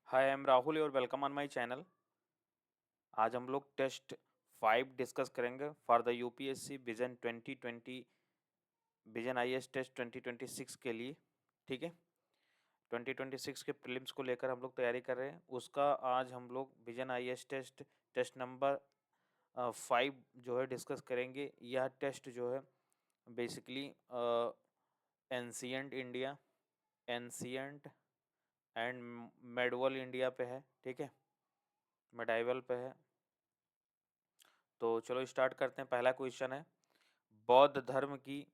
Hi I am Rahul और welcome on my channel. आज हम लोग टेस्ट 5 डिस्कस करेंगे for the UPSC vision 2020 vision IAS test 2026 के लिए। ठीक है, 2026 के प्रीलिम्स को लेकर हम लोग तैयारी कर रहे हैं। उसका आज हम लोग Vision IAS test test number 5 जो है डिस्कस करेंगे। यह टेस्ट जो है basically ancient India, ancient and medieval India पे है। ठीक है, मेडाइवल पे है। तो चलो स्टार्ट करते हैं। पहला क्वेश्चन है बौद्ध धर्म की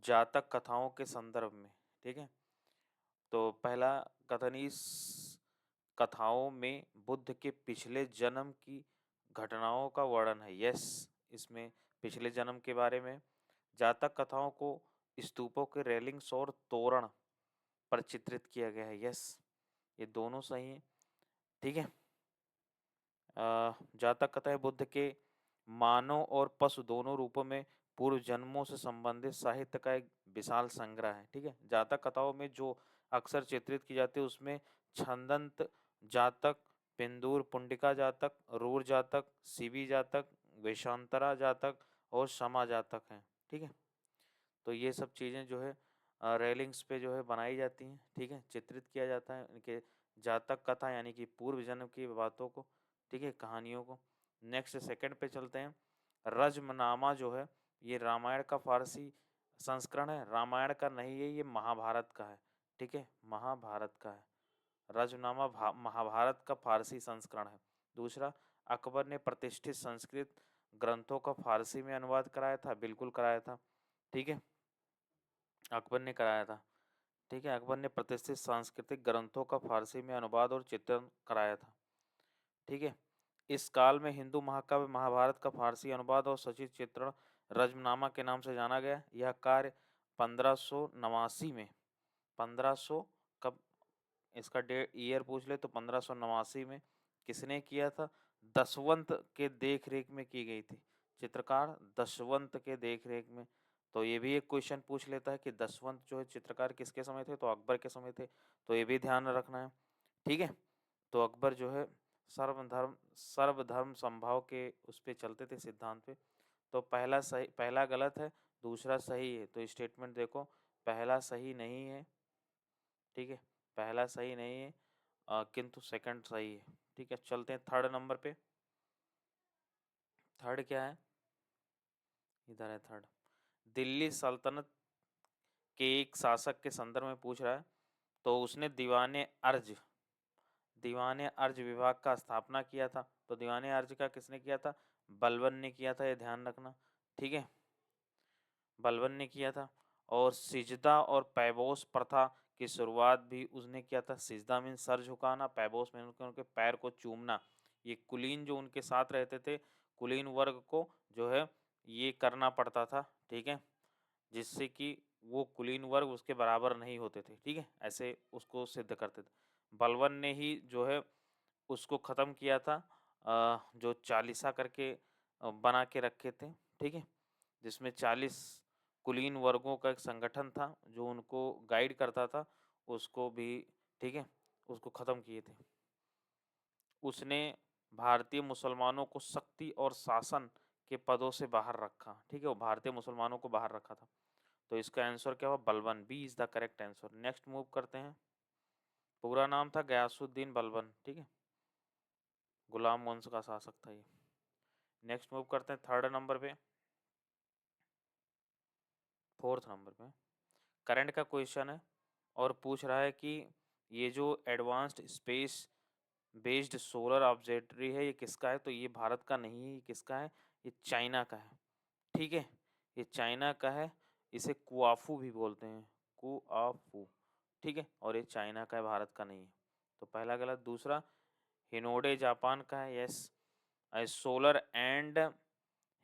जातक कथाओं के संदर्भ में। ठीक है, तो पहला कथन इस कथाओं में बुद्ध के पिछले जन्म की घटनाओं का वर्णन है। यस, इसमें पिछले जन्म के बारे में जातक कथाओं को स्तूपों के रेलिंग्स और तोरण पर चित्रित किया गया है। यस, ये दोनों सही है। ठीक है, जातक कथाएं बुद्ध के मानव और पशु दोनों रूपों में पूर्व जन्मों से संबंधित साहित्य का एक विशाल संग्रह है। ठीक है, जातक कथाओं में जो अक्सर चित्रित की जाती है उसमें छंदंत जातक, पिंदूर पुंडिका जातक, रूर जातक, शिवी जातक, वेशांतरा जातक और शमा जातक हैं। ठीक है, तो ये सब चीज़ें जो है रेलिंग्स पे जो है बनाई जाती हैं। ठीक है, चित्रित किया जाता है इनके जातक कथा यानी कि पूर्व जन्म की बातों को। ठीक है, कहानियों को। नेक्स्ट सेकंड पे चलते हैं। रजमनामा जो है ये रामायण का फारसी संस्करण है। रामायण का नहीं है, ये महाभारत का है। ठीक है, महाभारत का है। रजमनामा महाभारत का फारसी संस्करण है। दूसरा, अकबर ने प्रतिष्ठित संस्कृत ग्रंथों का फारसी में अनुवाद कराया था। बिल्कुल कराया था। ठीक है, अकबर ने कराया था। ठीक है, अकबर ने प्रतिष्ठित सांस्कृतिक ग्रंथों का फारसी में अनुवाद और चित्रण कराया था। ठीक है, इस काल में हिंदू महाकाव्य महाभारत का फारसी अनुवाद और सचित्र चित्रण रजमनामा के नाम से जाना गया। यह कार्य 1589 में 1500 कब इसका डेट ईयर पूछ ले तो 1589 में किसने किया था? दशवंत के देख रेख में की गई थी। चित्रकार दशवंत के देख रेख में। तो ये भी एक क्वेश्चन पूछ लेता है कि दशवंत जो है चित्रकार किसके समय थे? तो अकबर के समय थे। तो ये भी ध्यान रखना है। ठीक है, तो अकबर जो है सर्वधर्म संभाव के उस पे चलते थे, सिद्धांत पे। तो पहला सही, पहला गलत है, दूसरा सही है। तो स्टेटमेंट देखो, पहला सही नहीं है। ठीक है, पहला सही नहीं है किंतु सेकंड सही है। ठीक है, चलते हैं थर्ड नंबर पे। थर्ड क्या है? इधर है थर्ड। दिल्ली सल्तनत के एक शासक के संदर्भ में पूछ रहा है। तो उसने दीवाने अर्ज विभाग का स्थापना किया था। तो दीवाने अर्ज का किसने किया था? बलबन ने किया था, ये ध्यान रखना। ठीक है, बलबन ने किया था। और सिजदा और पैबोस प्रथा की शुरुआत भी उसने किया था। सिजदा मीन सर झुकाना, पैबोस मीन उनके पैर को चूमना। ये कुलीन जो उनके साथ रहते थे, कुलीन वर्ग को जो है ये करना पड़ता था। ठीक है, जिससे कि वो कुलीन वर्ग उसके बराबर नहीं होते थे। ठीक है, ऐसे उसको सिद्ध करते थे। बलबन ने ही जो है उसको ख़त्म किया था, जो चालीसा करके बना के रखे थे। ठीक है, जिसमें 40 कुलीन वर्गों का एक संगठन था जो उनको गाइड करता था, उसको भी ठीक है उसको ख़त्म किए थे। उसने भारतीय मुसलमानों को शक्ति और शासन के पदों से बाहर रखा। ठीक है, वो भारतीय मुसलमानों को बाहर रखा था। तो इसका आंसर क्या हुआ? Balban. B is the correct answer. Next move करते हैं। पूरा नाम था गयासुद्दीन बलबन। ठीक है, गुलाम वंश का शासक था ये। नेक्स्ट मूव करते हैं थर्ड नंबर पे। फोर्थ नंबर पे करंट का क्वेश्चन है और पूछ रहा है कि ये जो advanced space based solar observatory है ये किसका है? तो ये भारत का नहीं है। ये किसका है? ये चाइना का है। ठीक है, ये चाइना का है। इसे कुआफू भी बोलते हैं, कुआफू। ठीक है, और ये चाइना का है, भारत का नहीं है। तो पहला गलत। दूसरा, हिनोडे जापान का है। यस, सोलर एंड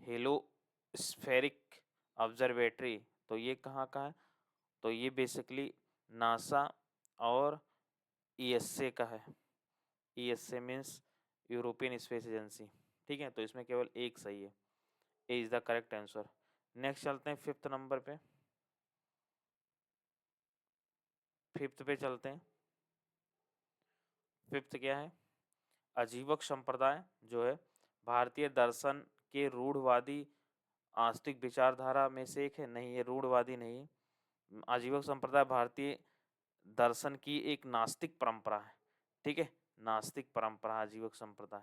हेलोस्फेरिक ऑब्जर्वेटरी, तो ये कहाँ का है? तो ये बेसिकली नासा और ईएसए का है। ESA means European Space Agency. ठीक है, तो इसमें केवल एक सही है। A is the correct answer. Next चलते हैं फिफ्थ नंबर पे। फिफ्थ पे चलते हैं। फिफ्थ क्या है? अजीवक संप्रदाय जो है भारतीय दर्शन के रूढ़वादी आस्तिक विचारधारा में से एक है। नहीं, ये रूढ़वादी नहीं है। आजीवक संप्रदाय भारतीय दर्शन की एक नास्तिक परंपरा है। ठीक है, नास्तिक परंपरा आजीवक संप्रदाय,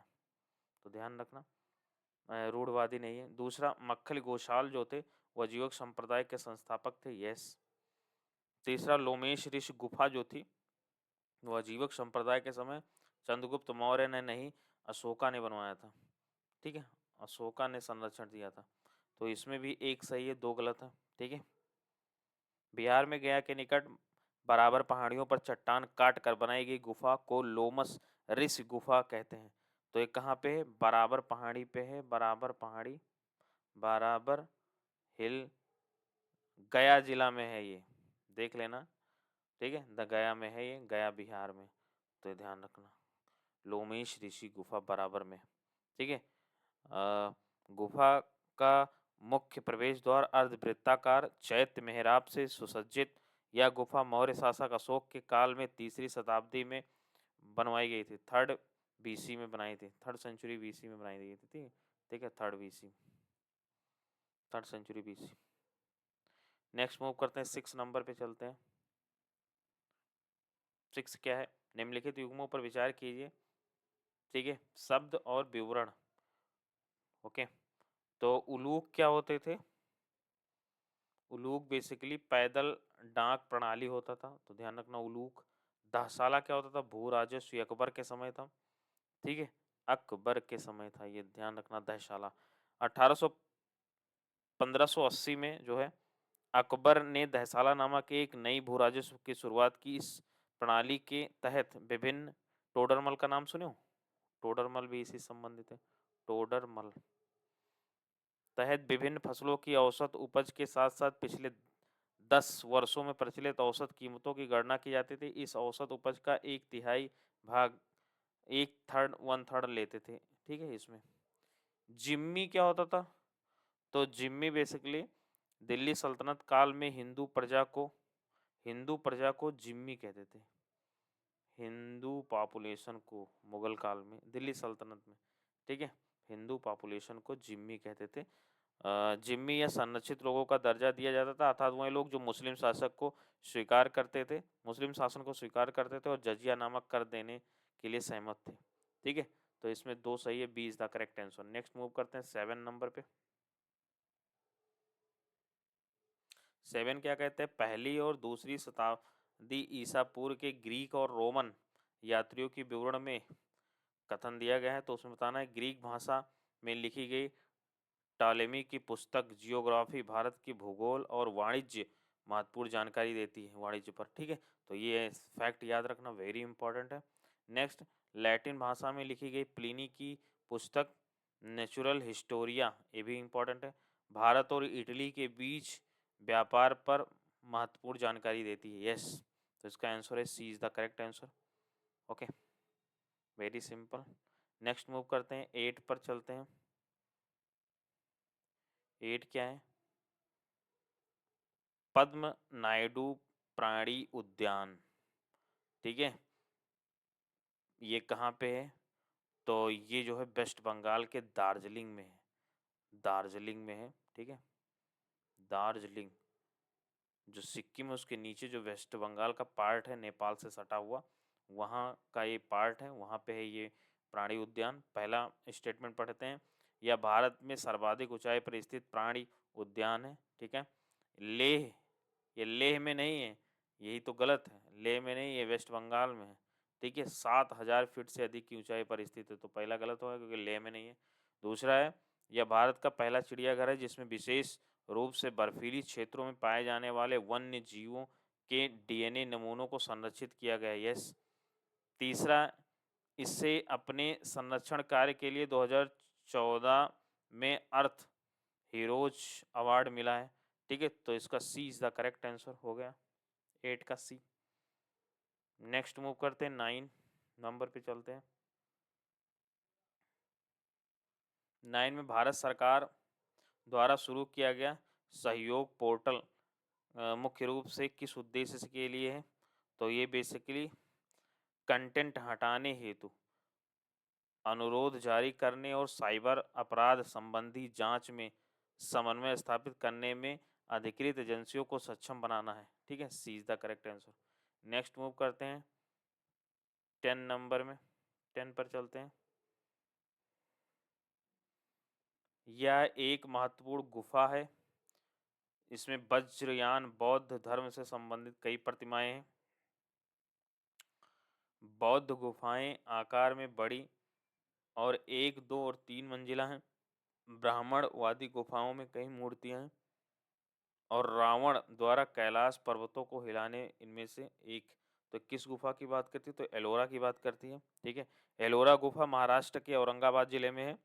तो ध्यान रखना, रूढ़वादी नहीं है। दूसरा, मक्खल गोशाल जो थे वो अजीवक संप्रदाय के संस्थापक थे। यस। तीसरा, लोमेश ऋषि गुफा जो थी वो अजीवक संप्रदाय के समय चंद्रगुप्त मौर्य ने नहीं, अशोका ने बनवाया था। ठीक है, अशोका ने संरक्षण दिया था। तो इसमें भी एक सही है, दो गलत है। ठीक है। बिहार में गया के निकट बराबर पहाड़ियों पर चट्टान काट कर बनाई गई गुफा को लोमस ऋषि गुफा कहते हैं। तो ये कहाँ पे है? बराबर पहाड़ी पे है। बराबर पहाड़ी, बराबर हिल, गया जिला में है ये, देख लेना। ठीक है, द गया में है ये, गया बिहार में, तो ये ध्यान रखना। लोमेश ऋषि गुफा बराबर में। ठीक है। गुफा का मुख्य प्रवेश द्वार अर्धवृत्ताकार चैत्य मेहराब से सुसज्जित। यह गुफा मौर्य शासक अशोक के काल में तीसरी शताब्दी में बनवाई गई थी। थर्ड बीसी में बनाई थी, थर्ड सेंचुरी बीसी में बनाई गई थी। ठीक है, third BC, third century BC. Next move करते हैं, 6 नंबर पे चलते हैं। 6 क्या है? निम्नलिखित युग्मों पर विचार कीजिए। ठीक है, शब्द और विवरण। ओके, तो उलूक क्या होते थे? उलूक बेसिकली पैदल डाक प्रणाली होता था, तो ध्यान रखना उलूक। दहसाला क्या होता था? भू राजस्व, अकबर के समय था। ठीक है, अकबर के समय था ये, ध्यान रखना दहसाला। 1800 1580 में जो है अकबर ने दहसाला नामक एक नई भू राजस्व की शुरुआत की। इस प्रणाली के तहत विभिन्न, टोडरमल का नाम सुने हो? टोडरमल भी इसी संबंधित है। टोडरमल तहत विभिन्न फसलों की औसत उपज के साथ साथ पिछले 10 वर्षों में प्रचलित औसत कीमतों की गणना की जाती थी। इस औसत उपज का एक तिहाई भाग, एक थर्ड, वन थर्ड लेते थे। ठीक है। इसमें जिम्मी क्या होता था? तो जिम्मी बेसिकली दिल्ली सल्तनत काल में हिंदू प्रजा को जिम्मी कहते थे। हिंदू पॉपुलेशन को मुगल काल में, दिल्ली सल्तनत में, ठीक है, हिंदू पॉपुलेशन को जिम्मी कहते थे। जिम्मी या संरक्षित लोगों का दर्जा दिया जाता था, अर्थात वही लोग जो मुस्लिम शासक को स्वीकार करते थे, मुस्लिम शासन को स्वीकार करते थे और जजिया नामक कर देने के लिए सहमत थे। ठीक है, तो इसमें 2 सही है, B is the correct answer. Next move करते हैं 7 नंबर पे। 7 क्या कहते हैं? पहली और दूसरी शताब्दी ईसा पूर्व के ग्रीक और रोमन यात्रियों की विवरण में कथन दिया गया है। तो उसमें बताना है, ग्रीक भाषा में लिखी गई टालेमी की पुस्तक जियोग्राफी भारत की भूगोल और वाणिज्य महत्वपूर्ण जानकारी देती है, वाणिज्य पर। ठीक है, तो ये फैक्ट याद रखना, वेरी इंपॉर्टेंट है। नेक्स्ट, लैटिन भाषा में लिखी गई प्लिनी की पुस्तक नेचुरल हिस्टोरिया, ये भी इंपॉर्टेंट है, भारत और इटली के बीच व्यापार पर महत्वपूर्ण जानकारी देती है। यस, तो इसका आंसर है C is the correct answer. Okay, very simple. Next move करते हैं, 8 पर चलते हैं। 8 क्या है? पद्म नायडू प्राणी उद्यान। ठीक है, ये कहाँ पे है? तो ये जो है वेस्ट बंगाल के दार्जिलिंग में है, दार्जिलिंग में है। ठीक है, दार्जिलिंग जो सिक्किम है उसके नीचे जो वेस्ट बंगाल का पार्ट है नेपाल से सटा हुआ, वहाँ का ये पार्ट है, वहाँ पे है ये प्राणी उद्यान। पहला स्टेटमेंट पढ़ते हैं, यह भारत में सर्वाधिक ऊंचाई पर स्थित प्राणी उद्यान है। ठीक है, लेह, ये लेह में नहीं है, यही तो गलत है, लेह में नहीं, ये वेस्ट बंगाल में है। ठीक है, 7000 फीट से अधिक की ऊंचाई पर स्थित है, तो पहला गलत होगा क्योंकि लेह में नहीं है। दूसरा है, यह भारत का पहला चिड़ियाघर है जिसमें विशेष रूप से बर्फीली क्षेत्रों में पाए जाने वाले वन्य जीवों के डीएनए नमूनों को संरक्षित किया गया है। यस। तीसरा, इससे अपने संरक्षण कार्य के लिए 2014 में अर्थ हीरोज अवार्ड मिला है। ठीक है, तो इसका सी इज द करेक्ट आंसर हो गया, 8 का सी। नेक्स्ट मूव करते हैं, 9 नंबर पे चलते हैं। 9 में भारत सरकार द्वारा शुरू किया गया सहयोग पोर्टल मुख्य रूप से किस उद्देश्य के लिए है? तो ये बेसिकली कंटेंट हटाने हेतु अनुरोध जारी करने और साइबर अपराध संबंधी जांच में समन्वय स्थापित करने में अधिकृत एजेंसियों को सक्षम बनाना है। ठीक है, C is the correct answer. Next move करते हैं 10 नंबर में, 10 पर चलते हैं। यह एक महत्वपूर्ण गुफा है। इसमें वज्रयान बौद्ध धर्म से संबंधित कई प्रतिमाएं हैं। बौद्ध गुफाएं आकार में बड़ी और 1, 2 और 3 मंजिला हैं। ब्राह्मणवादी गुफाओं में कई मूर्तियां हैं और रावण द्वारा कैलाश पर्वतों को हिलाने इनमें से एक। तो किस गुफा की बात करती है? तो एलोरा की बात करती है। ठीक है, एलोरा गुफा महाराष्ट्र के औरंगाबाद जिले में है।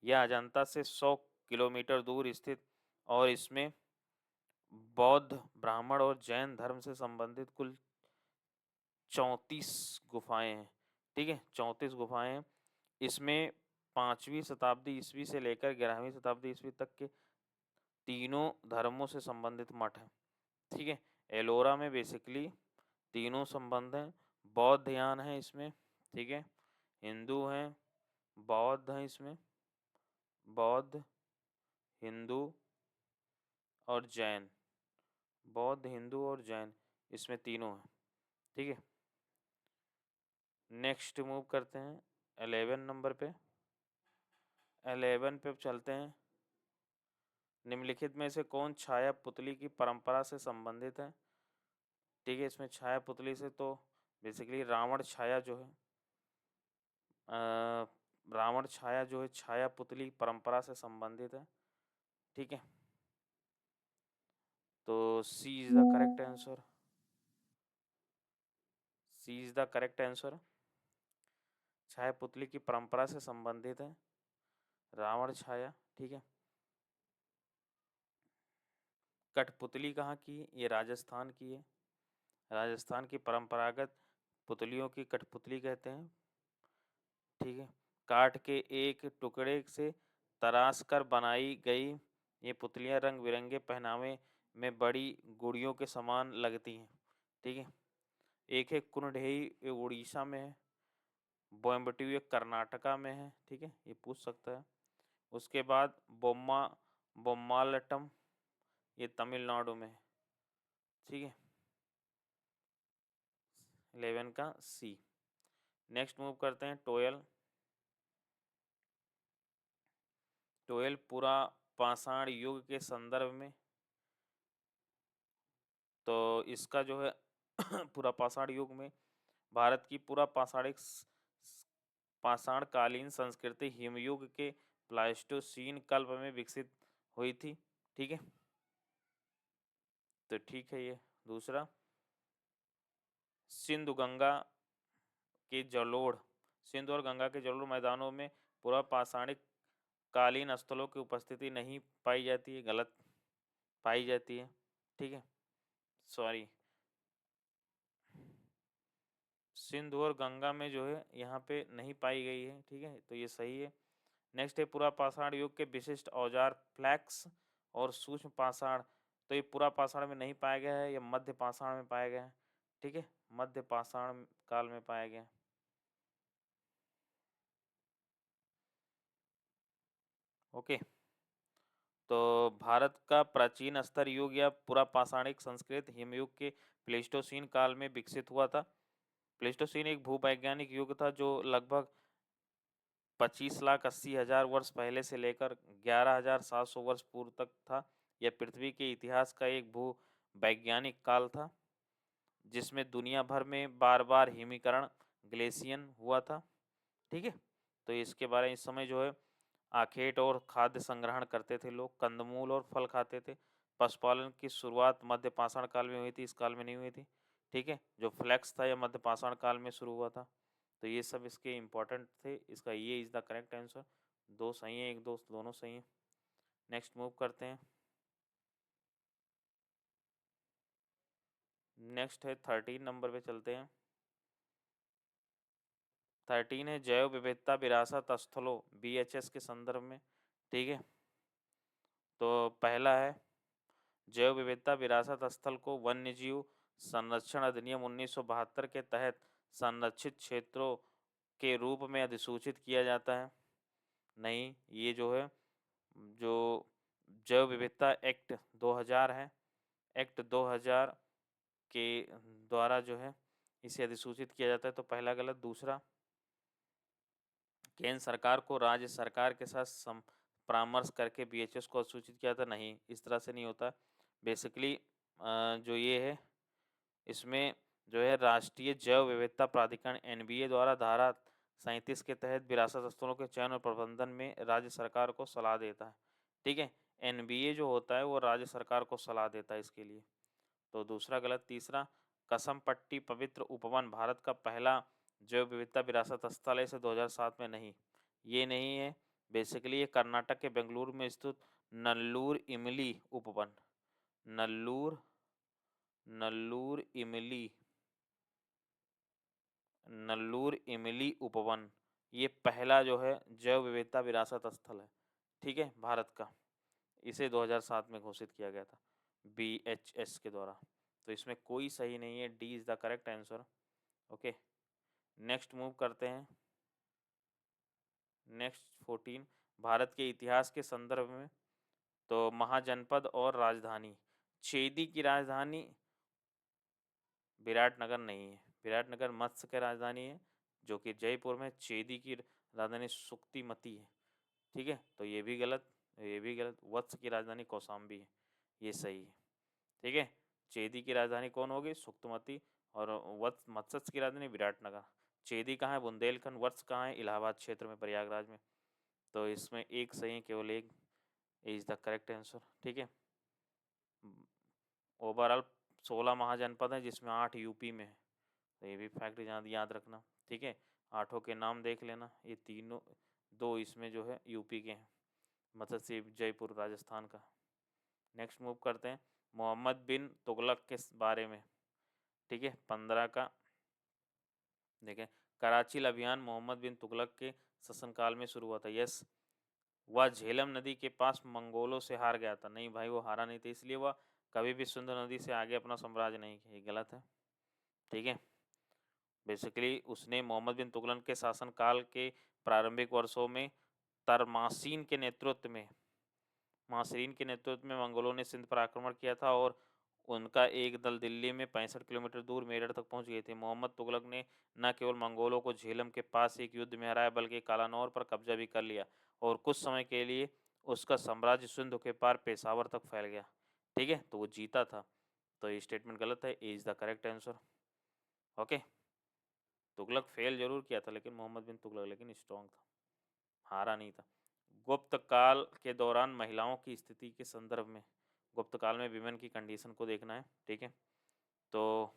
यह अजंता से 100 किलोमीटर दूर स्थित और इसमें बौद्ध, ब्राह्मण और जैन धर्म से संबंधित कुल 34 गुफाएं हैं। ठीक है, 34 गुफाएं हैं। इसमें 5वीं शताब्दी ईस्वी से लेकर 11वीं शताब्दी ईस्वी तक के तीनों धर्मों से संबंधित मठ हैं। ठीक है, एलोरा में बेसिकली तीनों संबंध हैं। बौद्धयान है इसमें, ठीक है, हिंदू हैं, बौद्ध हैं इसमें, बौद्ध, हिंदू और जैन। बौद्ध, हिंदू और जैन, इसमें तीनों हैं। ठीक है, नेक्स्ट मूव करते हैं 11 नंबर पे। 11 पे चलते हैं। निम्नलिखित में से कौन छाया पुतली की परंपरा से संबंधित है? ठीक है, इसमें छाया पुतली से तो बेसिकली रावण छाया जो है, रावण छाया जो है छाया पुतली परंपरा से संबंधित है। ठीक है, तो C is the correct answer. C is the correct answer. छाया पुतली की परंपरा से संबंधित है रावण छाया। ठीक है, कठपुतली कहाँ की? ये राजस्थान की है। राजस्थान की परंपरागत पुतलियों की कठपुतली कहते हैं। ठीक है, काठ के एक टुकड़े से तराश कर बनाई गई ये पुतलियां रंग बिरंगे पहनावे में बड़ी गुड़ियों के समान लगती हैं। ठीक है, एक है कुंडही, ये उड़ीसा में है। बोयम्बटू ये कर्नाटका में है। ठीक है, ये पूछ सकता है। उसके बाद बोम्मालटम ये तमिलनाडु में है। ठीक है, 11 का सी। नेक्स्ट मूव करते हैं 12। 12 पूरा पाषाण युग के संदर्भ में, तो इसका जो है पूरा पाषाण युग में भारत की पूरा पाषाणकालीन संस्कृति हिमयुग के प्लाइस्टोसीन कल्प में विकसित हुई थी। ठीक है, तो ठीक है, ये दूसरा सिंधु गंगा के जलोढ़, सिंधु और गंगा के जलोढ़ मैदानों में पूरा पाषाणिक कालीन स्थलों की उपस्थिति नहीं पाई जाती है, गलत पाई जाती है। ठीक है, सॉरी, सिंधु और गंगा में जो है यहाँ पे नहीं पाई गई है। ठीक है, तो ये सही है। नेक्स्ट है पूरा पाषाण युग के विशिष्ट औजार फ्लैक्स और सूक्ष्म पाषाण, तो ये पूरा पाषाण में नहीं पाया गया है, ये मध्य पाषाण में पाया गया है। ठीक है, मध्य पाषाण काल में पाया गया। ओके, तो भारत का प्राचीन स्तर युग या पूरा पाषाणिक संस्कृत हिमयुग के प्लेस्टोसीन काल में विकसित हुआ था। प्लेस्टोसीन एक भूवैज्ञानिक युग था जो लगभग 25,80,000 वर्ष पहले से लेकर 11,700 वर्ष पूर्व तक था। यह पृथ्वी के इतिहास का एक भू वैज्ञानिक काल था जिसमें दुनिया भर में बार बार हिमीकरण ग्लेशियन हुआ था। ठीक है, तो इसके बारे में इस समय जो है आखेट और खाद्य संग्रहण करते थे लोग, कंदमूल और फल खाते थे। पशुपालन की शुरुआत मध्य पाषाण काल में हुई थी, इस काल में नहीं हुई थी। ठीक है, जो फ्लैक्स था यह मध्य पाषाण काल में शुरू हुआ था। तो ये सब इसके इम्पोर्टेंट थे। इसका ये इज द करेक्ट आंसर। दो सही है, एक दो दोनों सही है। नेक्स्ट मूव करते हैं। नेक्स्ट है 13 नंबर पे चलते हैं। 13 है जैव विविधता विरासत स्थलों BHS के संदर्भ में। ठीक है, तो पहला है जैव विविधता विरासत स्थल को वन्यजीव संरक्षण अधिनियम 1972 के तहत संरक्षित क्षेत्रों के रूप में अधिसूचित किया जाता है? नहीं, ये जो है जो जैव विविधता एक्ट 2000 है, एक्ट 2000 के द्वारा जो है इसे अधिसूचित किया जाता है। तो पहला गलत। दूसरा, केंद्र सरकार को राज्य सरकार के साथ परामर्श करके बीएचएस को अधिसूचित किया था? नहीं, इस तरह से नहीं होता। बेसिकली जो ये है इसमें जो है राष्ट्रीय जैव विविधता प्राधिकरण एनबीए द्वारा धारा 37 के तहत विरासत स्थलों के चयन और प्रबंधन में राज्य सरकार को सलाह देता है। ठीक है, एनबीए जो होता है वो राज्य सरकार को सलाह देता है इसके लिए। तो दूसरा गलत। तीसरा, कसम पट्टी पवित्र उपवन भारत का पहला जैव विविधता विरासत स्थल है, इसे 2007 में? नहीं, ये नहीं है। बेसिकली ये कर्नाटक के बेंगलुरु में स्थित नल्लूर इमली उपवन, नल्लूर नल्लूर इमली नल्लूर इमली उपवन, ये पहला जो है जैव विविधता विरासत स्थल है, ठीक है, भारत का। इसे 2007 में घोषित किया गया था बीएचएस के द्वारा। तो इसमें कोई सही नहीं है, D is the correct answer. Okay, next move करते हैं। नेक्स्ट 14, भारत के इतिहास के संदर्भ में तो महाजनपद और राजधानी। चेदी की राजधानी विराटनगर नहीं है, विराटनगर मत्स्य की राजधानी है जो कि जयपुर में। चेदी की राजधानी सुक्तिमती है, ठीक है, तो ये भी गलत, ये भी गलत। वत्स की राजधानी कौशाम्बी है, ये सही है, ठीक है। चेदी की राजधानी कौन होगी? सुक्तमती। और वत्स मत्स्य की राजधानी विराटनगर। चेदी कहाँ है? बुंदेलखंड। वत्स कहाँ है? इलाहाबाद क्षेत्र में, प्रयागराज में। तो इसमें एक सही है, केवल एक इज द करेक्ट आंसर, ठीक है। ओवरऑल 16 महाजनपद हैं जिसमें 8 यूपी में है, तो ये भी फैक्ट याद रखना, ठीक है। 8 के नाम देख लेना, ये तीनों, 2 इसमें जो है यूपी के हैं, मतलब से जयपुर राजस्थान का। नेक्स्ट मूव करते हैं मोहम्मद बिन तुगलक के बारे में, ठीक है। 15 का देखें, कराची अभियान मोहम्मद बिन तुगलक के शासनकाल में शुरू हुआ था। यस, वह झेलम नदी के पास मंगोलों से हार गया था। नहीं भाई, वो हारा नहीं था, इसलिए वह कभी भी सिंधु नदी से आगे अपना साम्राज्य नहीं किया, गलत है, ठीक है। बेसिकली उसने मोहम्मद बिन तुगलक के शासनकाल के प्रारंभिक वर्षों में तरमासीन के नेतृत्व में मंगोलों ने सिंध पर आक्रमण किया था और उनका एक दल दिल्ली में 65 किलोमीटर दूर मेरठ तक पहुंच गए थे। मोहम्मद तुगलक ने न केवल मंगोलों को झेलम के पास एक युद्ध में हराया बल्कि कालानौर पर कब्जा भी कर लिया और कुछ समय के लिए उसका साम्राज्य सिंध के पार पेशावर तक फैल गया, ठीक है, तो वो जीता था। तो ये स्टेटमेंट गलत है, A is the correct answer. Okay, Tughlaq fail जरूर किया था लेकिन मोहम्मद बिन तुगलक लेकिन स्ट्रॉन्ग था, हारा नहीं था। गुप्त काल के दौरान महिलाओं की स्थिति के संदर्भ में, गुप्त काल में विमेन की कंडीशन को देखना है, ठीक है। तो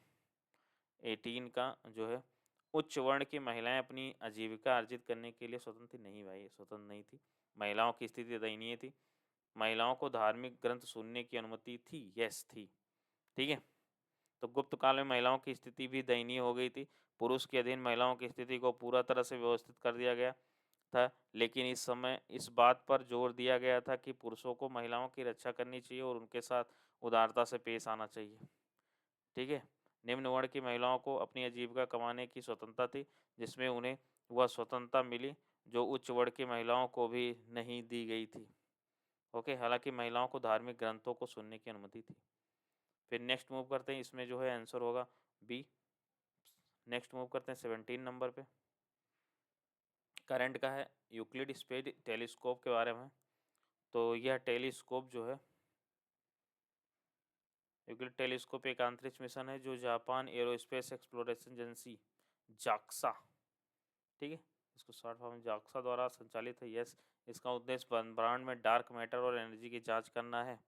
18 का जो है, उच्च वर्ण की महिलाएं अपनी आजीविका अर्जित करने के लिए स्वतंत्र थी? नहीं भाई, स्वतंत्र नहीं थी, महिलाओं की स्थिति दयनीय थी। महिलाओं को धार्मिक ग्रंथ सुनने की अनुमति थी? यस थी, ठीक है। तो गुप्त काल में महिलाओं की स्थिति भी दयनीय हो गई थी। पुरुष के अधीन महिलाओं की स्थिति को पूरा तरह से व्यवस्थित कर दिया गया था, लेकिन इस समय इस बात पर जोर दिया गया था कि पुरुषों को महिलाओं की रक्षा करनी चाहिए और उनके साथ उदारता से पेश आना चाहिए, ठीक है। निम्न वर्ण की महिलाओं को अपनी आजीविका कमाने की स्वतंत्रता थी, जिसमें उन्हें वह स्वतंत्रता मिली जो उच्च वर्ण की महिलाओं को भी नहीं दी गई थी। ओके, हालांकि महिलाओं को धार्मिक ग्रंथों को सुनने की अनुमति थी। फिर नेक्स्ट मूव करते हैं, इसमें जो है आंसर होगा बी। नेक्स्ट मूव करते हैं 17 नंबर पे, करंट का है, यूक्लिड स्पेस टेलीस्कोप के बारे में। तो यह टेलीस्कोप जो है, यूक्लिड टेलीस्कोप एक अंतरिक्ष मिशन है जो Japan aerospace exploration agency JAXA, ठीक है, इसको शॉर्ट फॉर्म जाक्सा द्वारा संचालित है। यस, इसका उद्देश्य ब्रह्मांड में डार्क मैटर और एनर्जी की जांच करना है।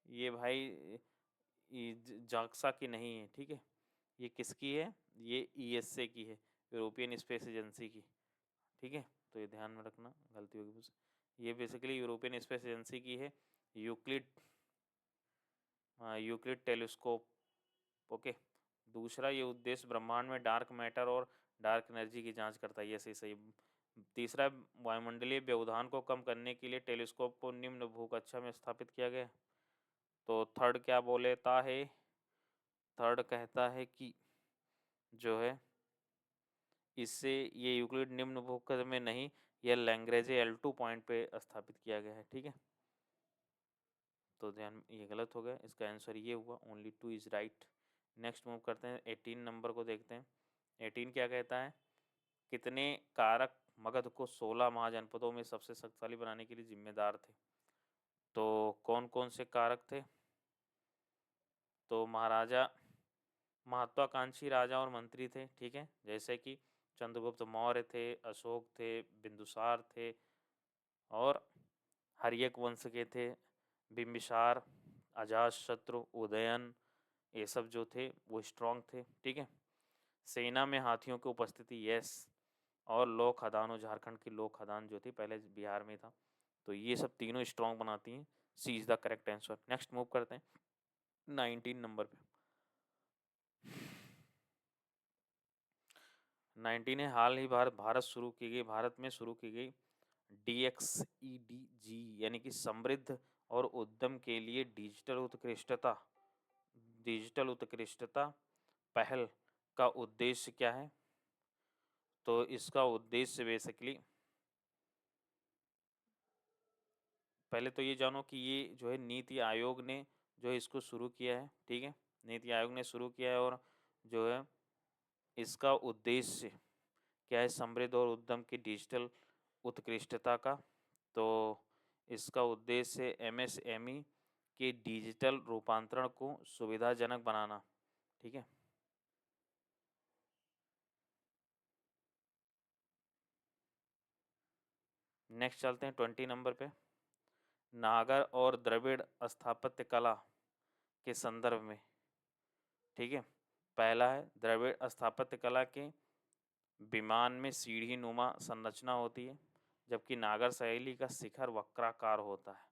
ये भाई जाक्सा की नहीं है, ठीक है, ये किसकी है? ये ईएसए की है, यूरोपियन स्पेस एजेंसी की, ठीक है। तो ये ध्यान में रखना, गलती होगी मुझसे। ये बेसिकली यूरोपियन स्पेस एजेंसी की है, यूक्लिड, यूक्लिड टेलीस्कोप। ओके, दूसरा, ये उद्देश्य ब्रह्मांड में डार्क मैटर और डार्क एनर्जी की जांच करता है। ये सही सही। तीसरा, वायुमंडलीय व्यवधान को कम करने के लिए टेलीस्कोप को निम्न भूकक्षा में स्थापित किया गया। तो थर्ड क्या बोलेता है, थर्ड कहता है कि जो है इससे ये यूक्लिड निम्न बहुपद में नहीं, यह लैग्रेंज L2 पॉइंट पे स्थापित किया गया है। ठीक है, तो ध्यान, ये गलत हो गया, इसका आंसर ये हुआ, only 2 is right. Next move करते हैं, 18 नंबर को देखते हैं। 18 क्या कहता है, कितने कारक मगध को 16 महाजनपदों में सबसे शक्तिशाली बनाने के लिए जिम्मेदार थे। तो कौन कौन से कारक थे, तो महाराजा, महत्वाकांक्षी राजा और मंत्री थे। ठीक है, जैसे कि चंद्रगुप्त मौर्य थे, अशोक थे, बिंदुसार थे, और हर्यक वंश के थे, बिंबिसार, अजातशत्रु, उदयन, ये सब जो थे वो स्ट्रांग थे। ठीक है, सेना में हाथियों की उपस्थिति, यस, और लोक खदानों, झारखंड की लोक खदान जो थी पहले बिहार में था, तो ये सब तीनों स्ट्रांग बनाती हैं। C is the correct answer. Next move करते हैं 19 नंबर पे। 19 है, हाल ही भारत में शुरू की गई DXEDG यानी कि समृद्ध और उद्यम के लिए डिजिटल उत्कृष्टता पहल का उद्देश्य क्या है। तो इसका उद्देश्य बेसिकली, पहले तो ये जानो कि ये जो है नीति आयोग ने जो है इसको शुरू किया है। ठीक है, नीति आयोग ने शुरू किया है, और जो है इसका उद्देश्य क्या है, समृद्ध और उद्यम की डिजिटल उत्कृष्टता का। तो इसका उद्देश्य MSME के डिजिटल रूपांतरण को सुविधाजनक बनाना। ठीक है, नेक्स्ट चलते हैं 20 नंबर पे। नागर और द्रविड़ स्थापत्य कला के संदर्भ में। ठीक है, पहला है, द्रविड़ स्थापत्य कला के विमान में सीढ़ी नुमा संरचना होती है, जबकि नागर शैली का शिखर वक्राकार होता है।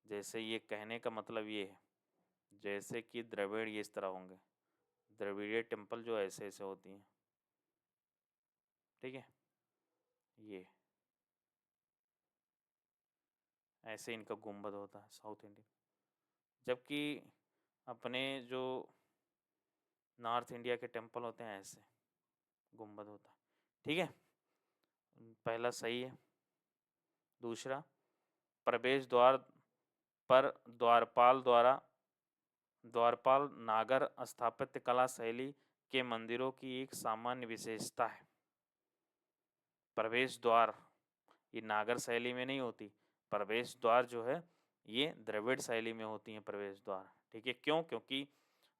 जैसे ये कहने का मतलब ये है, जैसे कि द्रविड़ ये इस तरह होंगे, द्रविड़ीय टेम्पल जो ऐसे ऐसे होती हैं। ठीक है, ये ऐसे इनका गुंबद होता है साउथ इंडियन, जबकि अपने जो नॉर्थ इंडिया के टेम्पल होते हैं ऐसे गुंबद होता है। ठीक है, पहला सही है। दूसरा, प्रवेश द्वार पर द्वारपाल नागर स्थापत्य कला शैली के मंदिरों की एक सामान्य विशेषता है। प्रवेश द्वार ये नागर शैली में नहीं होती, प्रवेश द्वार जो है ये द्रविड़ शैली में होती हैं प्रवेश द्वार। ठीक है, क्यों, क्योंकि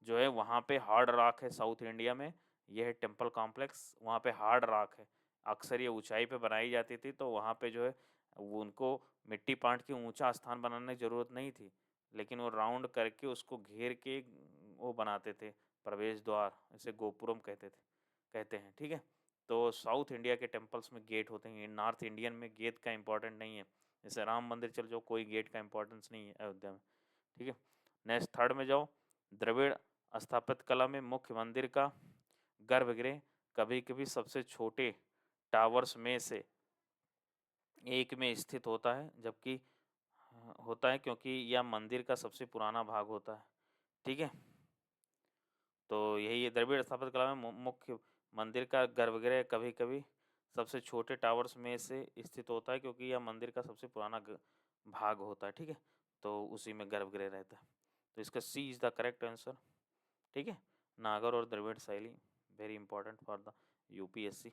जो है वहाँ पे हार्ड रॉक है साउथ इंडिया में, यह है टेम्पल कॉम्प्लेक्स, वहाँ पे हार्ड रॉक है। अक्सर ये ऊंचाई पे बनाई जाती थी, तो वहाँ पे जो है वो उनको मिट्टी पाट के ऊंचा स्थान बनाने की जरूरत नहीं थी, लेकिन वो राउंड करके उसको घेर के वो बनाते थे प्रवेश द्वार, इसे गोपुरम कहते हैं। ठीक है, तो साउथ इंडिया के टेम्पल्स में गेट होते हैं, नॉर्थ इंडियन में गेट का इंपॉर्टेंट नहीं है। जैसे राम मंदिर चल जाओ, कोई गेट का इंपॉर्टेंस नहीं है अयोध्या में। ठीक है, नेक्स्ट थर्ड में जाओ। द्रविड़ स्थापत्य कला में मुख्य मंदिर का गर्भगृह कभी कभी सबसे छोटे टावर्स में से एक में स्थित होता है, जबकि होता है क्योंकि यह मंदिर का सबसे पुराना भाग होता है। ठीक है, तो यही है, द्रविड़ स्थापत्य कला में मुख्य मंदिर का गर्भगृह कभी कभी सबसे छोटे टावर्स में से स्थित होता है, क्योंकि यह मंदिर का सबसे पुराना भाग होता है। ठीक है, तो उसी में गर्भगृह रहता है, तो इसका सी इज द करेक्ट आंसर। ठीक है, नागर और द्रविड़ शैली very important for the UPSC।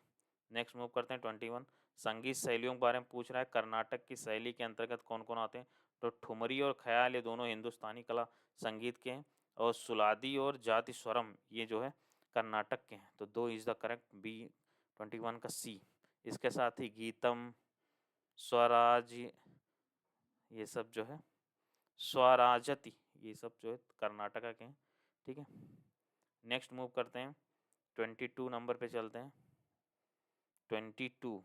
Next move करते हैं 21। संगीत शैलियों के बारे में पूछ रहा है, कर्नाटक की शैली के अंतर्गत कौन कौन आते हैं। तो ठुमरी और ख्याल ये दोनों हिंदुस्तानी कला संगीत के हैं, और सुलादी और जाति स्वरम ये जो है कर्नाटक के हैं। तो 2 इज द करेक्ट, B21 का C। इसके साथ ही गीतम, स्वराज, ये सब जो है स्वराजती, ये सब जो है कर्नाटका के हैं। ठीक है, नेक्स्ट मूव करते हैं 22 नंबर पे चलते हैं। 22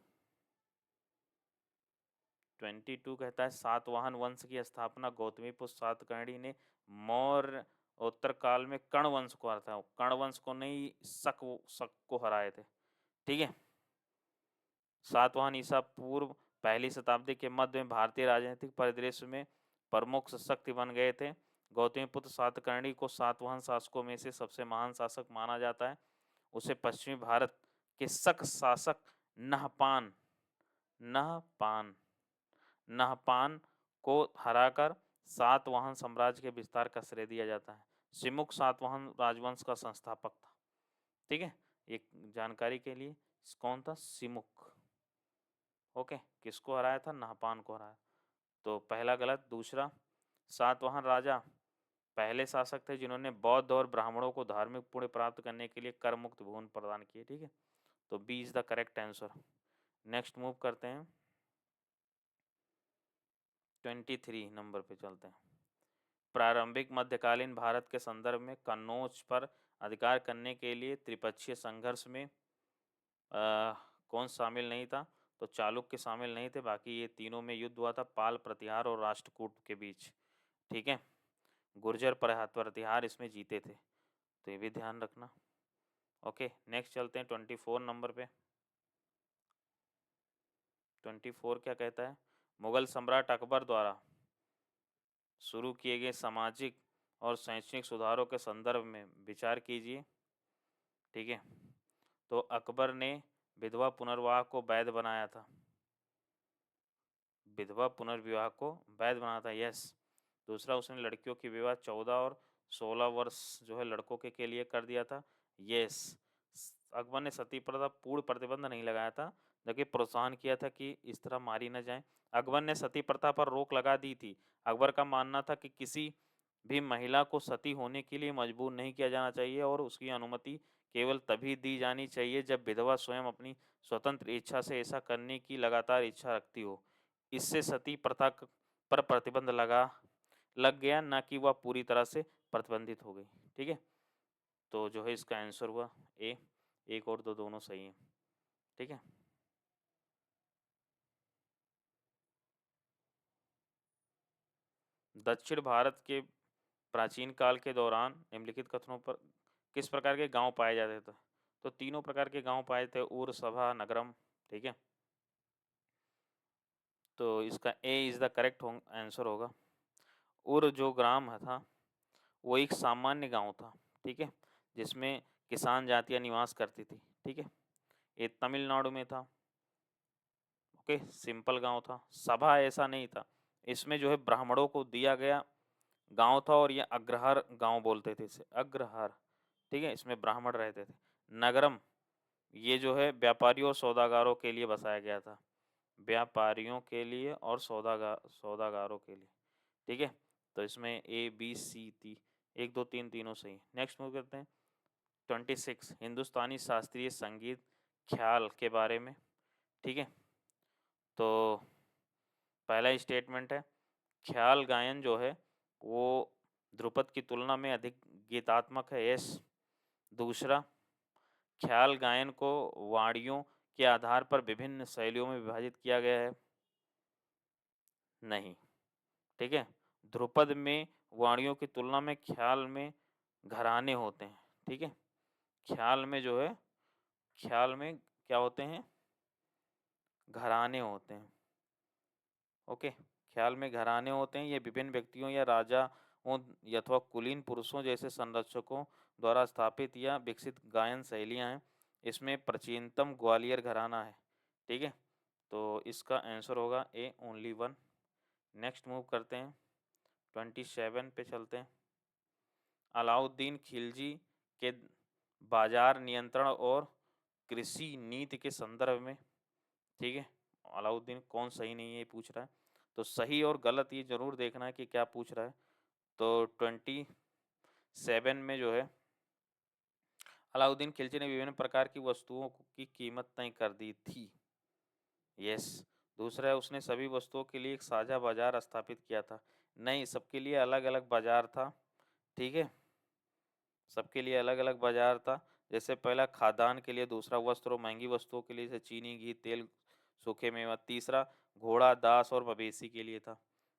कहता है, सातवाहन वंश की स्थापना गौतमीपुत्र सातकर्णी ने मौर्य उत्तर काल में कर्ण वंश को हराया था। कर्ण वंश को नहीं, शक को हराए थे। ठीक है, सातवाहन ईसा पूर्व पहली शताब्दी के मध्य में भारतीय राजनीतिक परिदृश्य में प्रमुख शक्ति बन गए थे। गौतमीपुत्र सातकर्णी को सातवाहन शासकों में से सबसे महान शासक माना जाता है। उसे पश्चिमी भारत के शक शासक नहपान नहपान नहपान को हराकर सातवाहन साम्राज्य के विस्तार का श्रेय दिया जाता है। सिमुक सातवाहन राजवंश का संस्थापक था। ठीक है, एक जानकारी के लिए, कौन था? सिमुक। ओके, किसको हराया था? नहपान को हराया। तो पहला गलत। दूसरा, सातवाहन राजा पहले शासक थे जिन्होंने बौद्ध और ब्राह्मणों को धार्मिक पुण्य प्राप्त करने के लिए कर मुक्त भूमि प्रदान किए। ठीक है, तो B is the correct answer. Next move करते हैं, 23 नंबर पे चलते हैं। प्रारंभिक मध्यकालीन भारत के संदर्भ में कन्नौज पर अधिकार करने के लिए त्रिपक्षीय संघर्ष में कौन शामिल नहीं था? तो चालुक्य शामिल नहीं थे, बाकी ये तीनों में युद्ध हुआ था, पाल प्रतिहार और राष्ट्रकूट के बीच। ठीक है, गुर्जर प्रतिहार इसमें जीते थे, तो ये भी ध्यान रखना। ओके, नेक्स्ट चलते हैं 24 नंबर पे। 24 क्या कहता है? मुगल सम्राट अकबर द्वारा शुरू किए गए सामाजिक और शैक्षणिक सुधारों के संदर्भ में विचार कीजिए। ठीक है, तो अकबर ने विधवा पुनर्विवाह को वैध बनाया था। विधवा पुनर्विवाह को वैध बनाया था, यस। दूसरा, उसने लड़कियों की विवाह 14 और 16 वर्ष जो है लड़कों के लिए कर दिया था, यस। अकबर ने सती प्रथा पूर्ण प्रतिबंध नहीं लगाया था, जबकि प्रोत्साहन किया था कि इस तरह मारी न जाए। अकबर ने सती प्रथा पर रोक लगा दी थी। अकबर का मानना था कि किसी भी महिला को सती होने के लिए मजबूर नहीं किया जाना चाहिए और उसकी अनुमति केवल तभी दी जानी चाहिए जब विधवा स्वयं अपनी स्वतंत्र इच्छा से ऐसा करने की लगातार इच्छा रखती हो। इससे सती प्रथा पर प्रतिबंध लग गया, न कि वह पूरी तरह से प्रतिबंधित हो गई। ठीक है, तो जो है इसका आंसर हुआ ए। एक और दो दोनों सही हैं। ठीक है, दक्षिण भारत के प्राचीन काल के दौरान निम्नलिखित कथनों पर किस प्रकार के गांव पाए जाते थे? तो तीनों प्रकार के गांव पाए थे, उर, सभा, नगरम। ठीक है, तो इसका ए इज द करेक्ट आंसर होगा। उर जो ग्राम था वो एक सामान्य गांव था। ठीक है, जिसमें किसान जातियां निवास करती थी। ठीक है, ये तमिलनाडु में था। ओके, सिंपल गांव था। सभा ऐसा नहीं था, इसमें जो है ब्राह्मणों को दिया गया गांव था, और ये अग्रहार गांव बोलते थे इसे, अग्रहार। ठीक है, इसमें ब्राह्मण रहते थे। नगरम ये जो है व्यापारियों और सौदागारों के लिए बसाया गया था, व्यापारियों के लिए और सौदागारों के लिए। ठीक है, तो इसमें ए बी सी टी, एक दो तीन तीनों सही। नेक्स्ट मूव करते हैं 26, हिंदुस्तानी शास्त्रीय संगीत ख्याल के बारे में। ठीक है, तो पहला स्टेटमेंट है, ख्याल गायन जो है वो ध्रुपद की तुलना में अधिक गीतात्मक है, यस। दूसरा, ख्याल गायन को वाणियों के आधार पर विभिन्न शैलियों में विभाजित किया गया है, नहीं। ठीक है, ध्रुपद में वाणियों की तुलना में ख्याल में घराने होते हैं। ठीक है, ख्याल में जो है, ख्याल में क्या होते हैं? घराने होते हैं। ओके, ख्याल में घराने होते हैं, ये विभिन्न व्यक्तियों या राजाओं अथवा कुलीन पुरुषों जैसे संरक्षकों द्वारा स्थापित या विकसित गायन शैलियाँ हैं। इसमें प्राचीनतम ग्वालियर घराना है। ठीक है, तो इसका आंसर होगा ए, ओनली वन। नेक्स्ट मूव करते हैं 27 पे चलते हैं। अलाउद्दीन खिलजी के बाजार नियंत्रण और कृषि नीति के संदर्भ में। ठीक है, अलाउद्दीन कौन सही नहीं है पूछ रहा है, तो सही और गलत ये जरूर देखना है कि क्या पूछ रहा है। तो 27 में जो है, अलाउद्दीन खिलजी ने विभिन्न प्रकार की वस्तुओं की कीमत तय कर दी थी, यस। दूसरा है, उसने सभी वस्तुओं के लिए एक साझा बाजार स्थापित किया था, नहीं, सबके लिए अलग अलग बाजार था। ठीक है, सबके लिए अलग अलग बाजार था। जैसे पहला खाद्यान्न के लिए, दूसरा वस्त्र और महंगी वस्तुओं के लिए जैसे चीनी, घी, तेल, सूखे मेवा, तीसरा घोड़ा, दास और मवेशी के लिए था।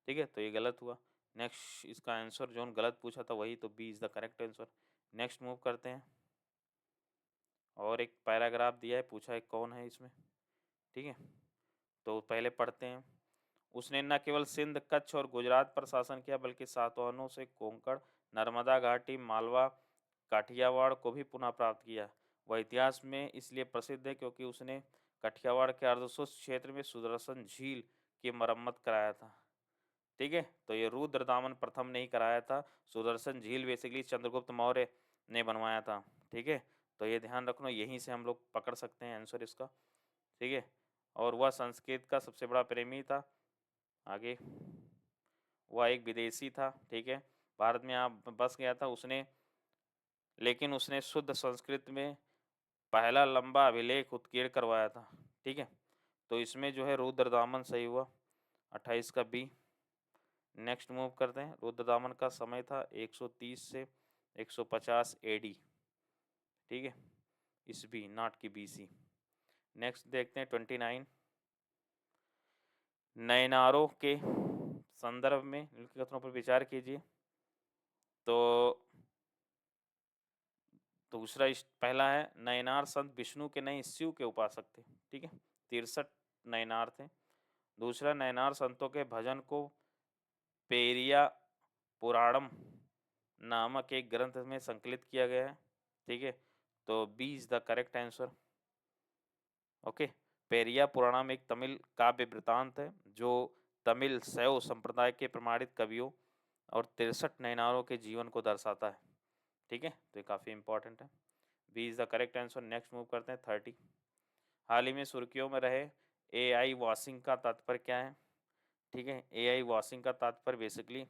ठीक है, तो ये गलत हुआ। नेक्स्ट इसका आंसर जो गलत पूछा था वही, तो B is the correct answer. Next move करते हैं, और एक पैराग्राफ दिया है, पूछा है कौन है इसमें। ठीक है, तो पहले पढ़ते हैं। उसने न केवल सिंध, कच्छ और गुजरात पर शासन किया बल्कि सातवाहनों से कोंकण, नर्मदा घाटी, मालवा, काठियावाड़ को भी पुनः प्राप्त किया। वह इतिहास में इसलिए प्रसिद्ध है क्योंकि उसने काठियावाड़ के अर्धशुष्क क्षेत्र में सुदर्शन झील की मरम्मत कराया था। ठीक है, तो ये रुद्रदामन प्रथम ने ही कराया था। सुदर्शन झील बेसिकली चंद्रगुप्त मौर्य ने बनवाया था। ठीक है, तो ये ध्यान रखना, यहीं से हम लोग पकड़ सकते हैं आंसर इसका। ठीक है, और वह संस्कृत का सबसे बड़ा प्रेमी था। आगे, वह एक विदेशी था। ठीक है, भारत में आप बस गया था उसने, लेकिन उसने शुद्ध संस्कृत में पहला लंबा अभिलेख उत्कीर्ण करवाया था। ठीक है, तो इसमें जो है रुद्रदामन सही हुआ, 28 का बी। नेक्स्ट मूव करते हैं। रुद्रदामन का समय था 130 से 150 एडी। ठीक है, इस बी, नॉट की बीसी। नेक्स्ट देखते हैं 29। नयनारों के संदर्भ में निम्नलिखित कथनों पर विचार कीजिए। तो दूसरा पहला है, नयनार संत विष्णु के नहीं शिव के उपासक थे। ठीक है, 63 नयनार थे। दूसरा, नयनार संतों के भजन को पेरिया पुराणम नामक एक ग्रंथ में संकलित किया गया है। ठीक है, तो B is the correct answer. Okay, Periya Puranam एक तमिल काव्य वृतांत है जो तमिल शैव संप्रदाय के प्रमाणित कवियों और 63 नयनारों के जीवन को दर्शाता है। ठीक है, तो ये काफ़ी इंपॉर्टेंट है। B is the correct answer. Next move करते हैं 30। हाल ही में सुर्खियों में रहे एआई वॉशिंग का तात्पर्य क्या है? ठीक है, एआई वॉशिंग का तात्पर्य बेसिकली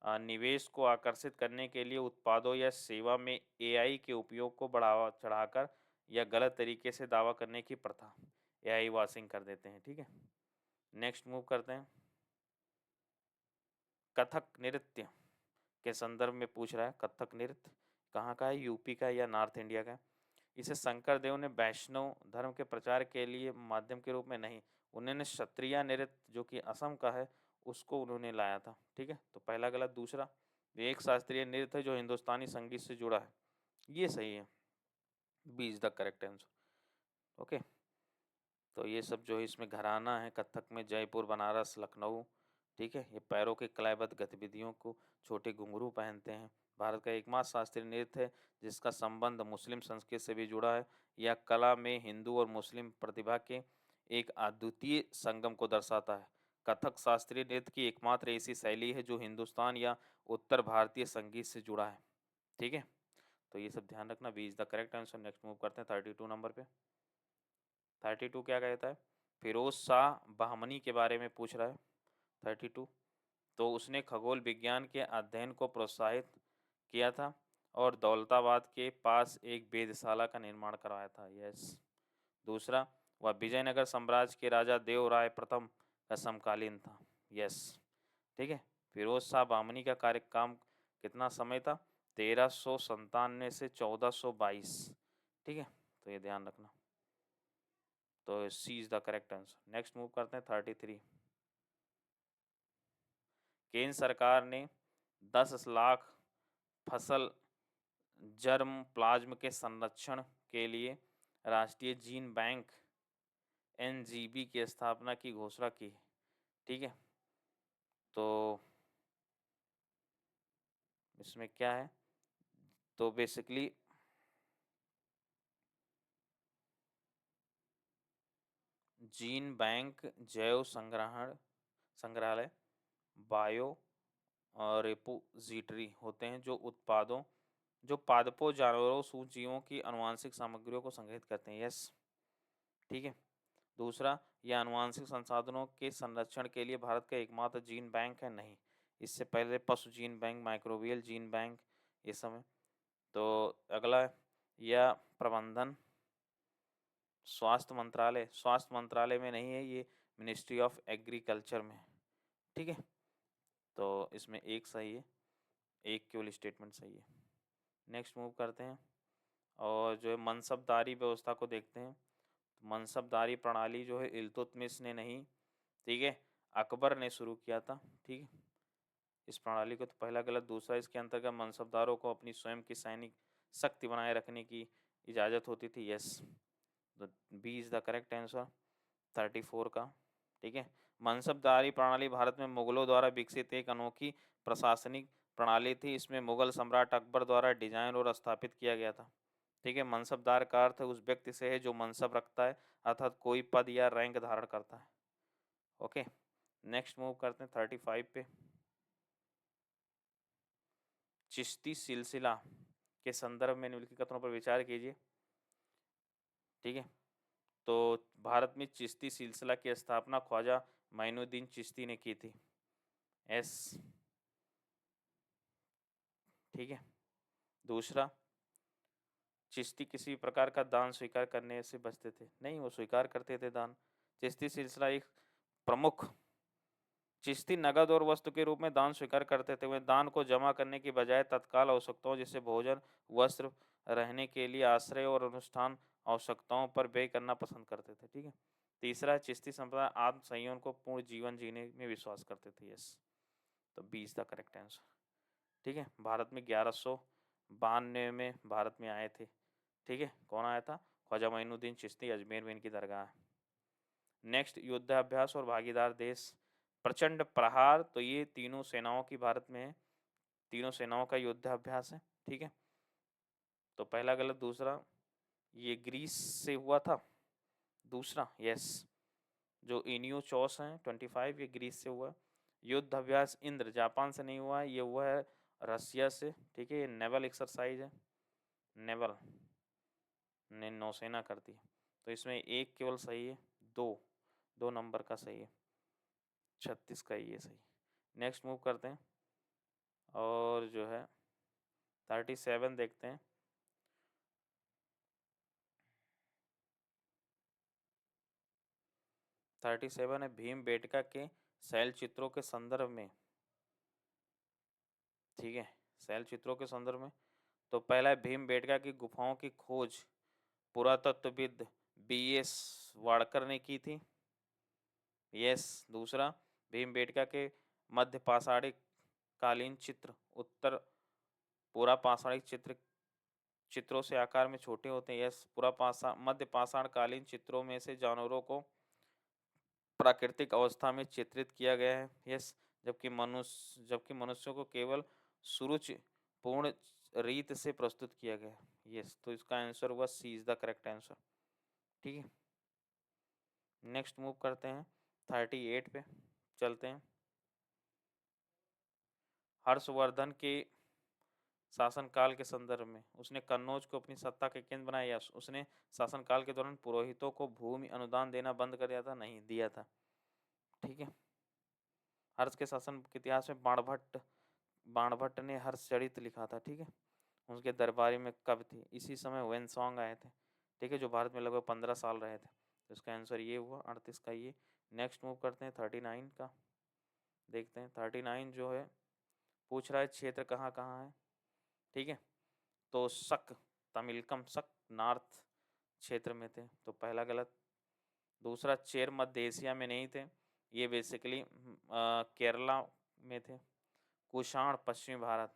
निवेश को आकर्षित करने के लिए उत्पादों या सेवा में एआई के उपयोग को बढ़ावा चढ़ाकर या गलत तरीके से दावा करने की प्रथा, एआई वॉशिंग कर देते हैं। ठीक है, नेक्स्ट मूव करते हैं। कथक नृत्य के संदर्भ में पूछ रहा है। कथक नृत्य कहाँ का है, यूपी का है या नॉर्थ इंडिया का है? इसे शंकर देव ने वैष्णव धर्म के प्रचार के लिए माध्यम के रूप में नहीं, उन्होंने क्षत्रिय नृत्य जो कि असम का है उसको उन्होंने लाया था। ठीक है, तो पहला गलत। दूसरा, एक शास्त्रीय नृत्य है जो हिंदुस्तानी संगीत से जुड़ा है, ये सही है, B is the correct answer. Okay, तो ये सब जो है इसमें घराना है कथक में, जयपुर, बनारस, लखनऊ। ठीक है, ये पैरों के कलायबद्ध गतिविधियों को छोटे घुंघरू पहनते हैं। भारत का एकमात्र शास्त्रीय नृत्य है जिसका संबंध मुस्लिम संस्कृति से भी जुड़ा है। यह कला में हिंदू और मुस्लिम प्रतिभा के एक अद्वितीय संगम को दर्शाता है। कथक शास्त्रीय नृत्य की एकमात्र ऐसी शैली है जो हिंदुस्तान या उत्तर भारतीय संगीत से जुड़ा है। ठीक है, तो ये सब ध्यान रखना, B is the correct answer. Next move करते हैं 32 नंबर पे। 32 क्या कहता है? फिरोज शाह बहमनी के बारे में पूछ रहा है 32। तो उसने खगोल विज्ञान के अध्ययन को प्रोत्साहित किया था और दौलताबाद के पास एक वेधशाला का निर्माण करवाया था। यस। दूसरा, वह विजयनगर साम्राज्य के राजा देव राय प्रथम का समकालीन था। यस। ठीक है, फिरोज शाह बहमनी का कार्यकाल कितना समय था? 1397 से 1422। ठीक है, तो ये ध्यान रखना, तो C is the correct answer. Next move करते हैं 33। केंद्र सरकार ने 10 लाख फसल जर्म प्लाज्म के संरक्षण के लिए राष्ट्रीय जीन बैंक एनजीबी की स्थापना की घोषणा की। ठीक है, तो इसमें क्या है? तो बेसिकली जीन बैंक जैव संग्रहालय बायो और रिपोजिटरी होते हैं जो पादपों, जानवरों, सूक्ष्मजीवों की आनुवंशिक सामग्रियों को संग्रहित करते हैं। यस। ठीक है। दूसरा, यह आनुवंशिक संसाधनों के संरक्षण के लिए भारत का एकमात्र जीन बैंक है? नहीं, इससे पहले पशु gene bank, microbial gene bank, ये सब है। तो अगला, यह प्रबंधन स्वास्थ्य मंत्रालय में नहीं है, ये मिनिस्ट्री ऑफ एग्रीकल्चर में। ठीक है, तो इसमें एक सही है, एक केवल स्टेटमेंट सही है। नेक्स्ट मूव करते हैं और जो है मनसबदारी व्यवस्था को देखते हैं। तो मनसबदारी प्रणाली जो है इल्तुतमिश ने नहीं, ठीक है, अकबर ने शुरू किया था। ठीक है, इस प्रणाली को, तो पहला गलत। दूसरा, इसके अंतर्गत मनसबदारों को अपनी स्वयं की सैनिक शक्ति बनाए रखने की इजाज़त होती थी। Yes, B is the correct answer 34 का। ठीक है, मनसबदारी प्रणाली भारत में मुगलों द्वारा विकसित एक अनोखी प्रशासनिक प्रणाली थी। इसमें मुगल सम्राट अकबर द्वारा डिजाइन और स्थापित किया गया था। ठीक है, मनसबदार का अर्थ उस व्यक्ति से है जो मनसब रखता है, अर्थात कोई पद या रैंक धारण करता है। ओके, नेक्स्ट मूव करते हैं 35 पे। चिश्ती सिलसिला के संदर्भ में निम्नलिखित कथनों पर विचार कीजिए। ठीक है, तो भारत में चिश्ती सिलसिला की स्थापना ख्वाजा माइनुद्दीन चिश्ती ने की थी। एस। ठीक है, दूसरा, चिश्ती किसी प्रकार का दान स्वीकार करने से बचते थे? नहीं, वो स्वीकार करते थे दान। चिश्ती सिलसिला एक प्रमुख, चिश्ती नगद और वस्तु के रूप में दान स्वीकार करते थे। वे दान को जमा करने की बजाय तत्काल आवश्यकताओं जैसे भोजन, वस्त्र, रहने के लिए आश्रय और अनुष्ठान आवश्यकताओं पर व्यय करना पसंद करते थे। ठीक है, तीसरा, चिश्ती संप्रदाय आत्म संयम को पूर्ण जीवन जीने में विश्वास करते थे। यस, तो 20 द करेक्ट आंसर। ठीक है, भारत में 1192 में भारत में आए थे। ठीक है, कौन आया था? ख्वाजा माइनुद्दीन चिश्ती, अजमेर में इनकी दरगाह है। नेक्स्ट, युद्धाभ्यास और भागीदार देश। प्रचंड प्रहार, तो ये तीनों सेनाओं की भारत में है, तीनों सेनाओं का युद्धाभ्यास है। ठीक है, तो पहला गलत, दूसरा ये ग्रीस से हुआ था, दूसरा यस, जो इनियो चौस हैं 25 ये ग्रीस से हुआ। युद्ध अभ्यास इंद्र जापान से नहीं हुआ है, ये हुआ है रसिया से। ठीक है, ये नेवल एक्सरसाइज है, नेवल ने नौसेना करती है। तो इसमें एक केवल सही है, दो नंबर का सही है, 36 का ये सही। नेक्स्ट मूव करते हैं और जो है 37 देखते हैं। थर्टी सेवन है, भीम बेटका के शैल चित्रों के संदर्भ में। ठीक है, शैल चित्रों के संदर्भ में, तो पहला है भीम बेटका की गुफाओं की खोज पुरातत्वविद BS वाड़कर ने की थी। यस, दूसरा, भीम बेटका के मध्य पाषाणिक कालीन चित्र उत्तर पूरा पाषाणिक चित्रों से आकार में छोटे होते हैं। यस, मध्य पाषाण कालीन चित्रों में से जानवरों को प्राकृतिक अवस्था में चित्रित किया गया है। यस, जबकि मनुष्यों को केवल सुरुचि पूर्ण रीत से प्रस्तुत किया गया है। यस, तो इसका आंसर हुआ सी इज द करेक्ट आंसर। ठीक है, नेक्स्ट मूव करते हैं 38 पे चलते हैं। हर्षवर्धन के शासनकाल के संदर्भ में उसने कन्नौज को अपनी सत्ता के केंद्र बनाया। उसने शासनकाल के दौरान पुरोहितों को भूमि अनुदान देना बंद कर दिया था? नहीं, दिया था। ठीक है, हर्ष के शासन के इतिहास में बाणभट्ट ने हर्षचरित लिखा था। ठीक है, उसके दरबारी में कब थे? इसी समय वेनसोंग आए थे। ठीक है, जो भारत में लगभग 15 साल रहे थे। तो इसका आंसर ये हुआ 38 का ये। नेक्स्ट मूव करते हैं 39 का, देखते हैं 39 जो है पूछ रहा है क्षेत्र कहाँ कहाँ है। ठीक है, तो शक तमिलकम शक नॉर्थ क्षेत्र में थे, तो पहला गलत। दूसरा, चेर मध्य एशिया में नहीं थे, ये बेसिकली केरला में थे। कुषाण पश्चिमी भारत,